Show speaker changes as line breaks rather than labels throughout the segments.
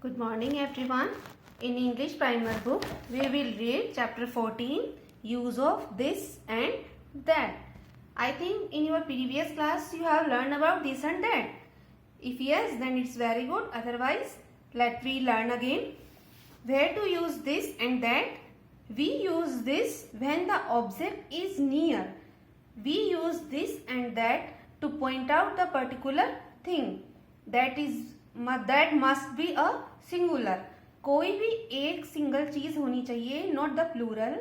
Good morning everyone. In English primer book, we will read chapter 14, use of this and that. I think in your previous class you have learned about this and that. If yes, then it's very good. Otherwise, let we learn again. Where to use this and that? We use this when the object is near. We use this and that to point out the particular thing. That must be a singular. कोई भी एक single चीज होनी चाहिए, not the plural.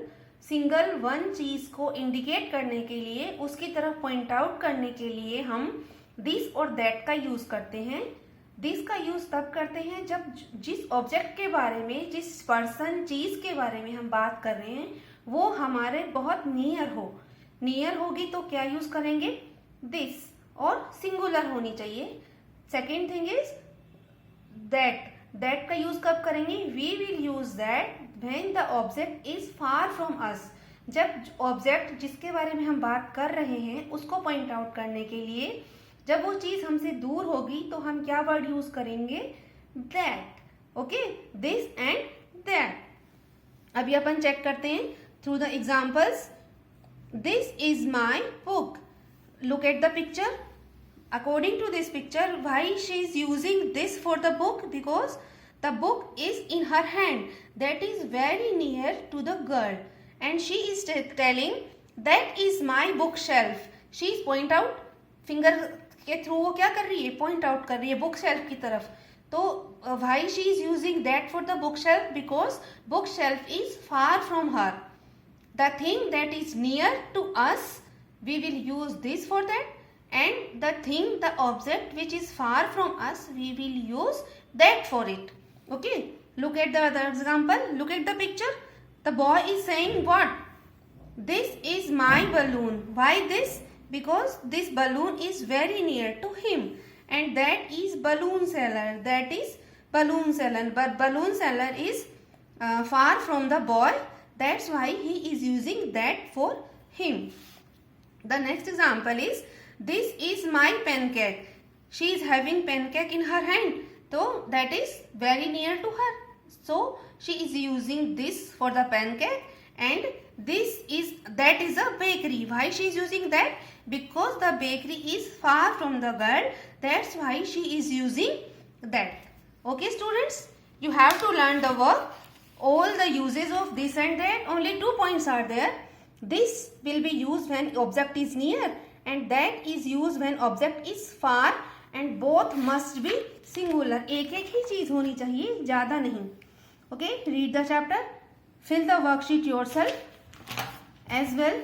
Single one चीज को indicate करने के लिए, उसकी तरफ पॉइंट आउट करने के लिए हम दिस और दैट का यूज करते हैं. दिस का यूज तब करते हैं जब जिस ऑब्जेक्ट के बारे में, जिस पर्सन, चीज के बारे में हम बात कर रहे हैं वो हमारे बहुत नियर हो. नियर होगी तो क्या यूज करेंगे? दिस. और सिंगुलर होनी चाहिए. Second thing is that. That का यूज कब करेंगे? We will use that when the object is far from us. जब ऑब्जेक्ट जिसके बारे में हम बात कर रहे हैं उसको पॉइंट आउट करने के लिए, जब वो चीज हमसे दूर होगी तो हम क्या वर्ड यूज करेंगे? That. Okay, this and that. अभी अपन चेक करते हैं through the examples. This is my book. Look at the picture. According to this picture, why she is using this for the book? Because the book is in her hand. That is very near to the girl. And she is telling, that is my bookshelf. She is point out, finger के through वो क्या कर रही है? Point out कर रही है bookshelf की तरफ. तो why she is using that for the bookshelf? Because bookshelf is far from her. The thing that is near to us, we will use this for that, and the thing, the object which is far from us, we will use that for it. Okay, look at the other example. Look at the picture. The boy is saying what? This is my balloon. Why this? Because this balloon is very near to him, and that is balloon seller. That is balloon seller. But balloon seller is far from the boy. That's why he is using that for him. The next example is, this is my pancake. She is having pancake in her hand. So that is very near to her. So she is using this for the pancake, and that is a bakery. Why she is using that? Because the bakery is far from the girl. That's why she is using that. Okay students, you have to learn the work. All the uses of this and that, only 2 points are there. This will be used when object is near, and that is used when object is far, and both must be singular. एक एक ही चीज होनी चाहिए, ज्यादा नहीं. Okay, read the chapter. Fill the worksheet yourself as well.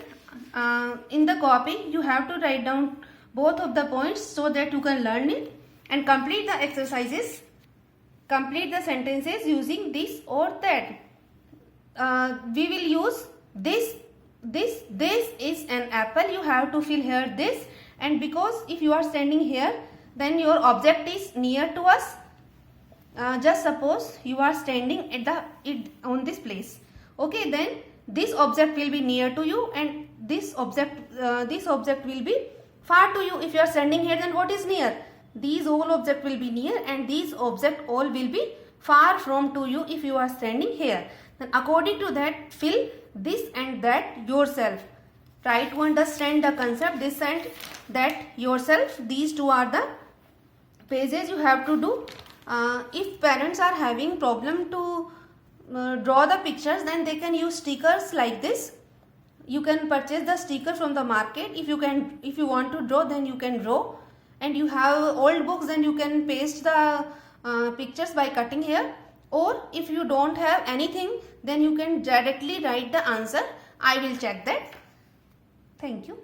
In the copy, you have to write down both of the points so that you can learn it, and complete the exercises. Complete the sentences using this or that. We will use this. This is an apple. You have to fill here this, and because if you are standing here, then your object is near to us. Just suppose you are standing at on this place. Okay, then this object will be near to you, and this object will be far to you. If you are standing here, then what is near? These all object will be near, and these object all will be far from to you if you are standing here. Then according to that, fill this and that yourself. Try to understand the concept this and that yourself. These two are the pages you have to do. If parents are having problem to draw the pictures, then they can use stickers like this. You can purchase the sticker from the market. If you want to draw, then you can draw. And you have old books, then you can paste the pictures by cutting here. Or if you don't have anything, then you can directly write the answer. I will check that. Thank you.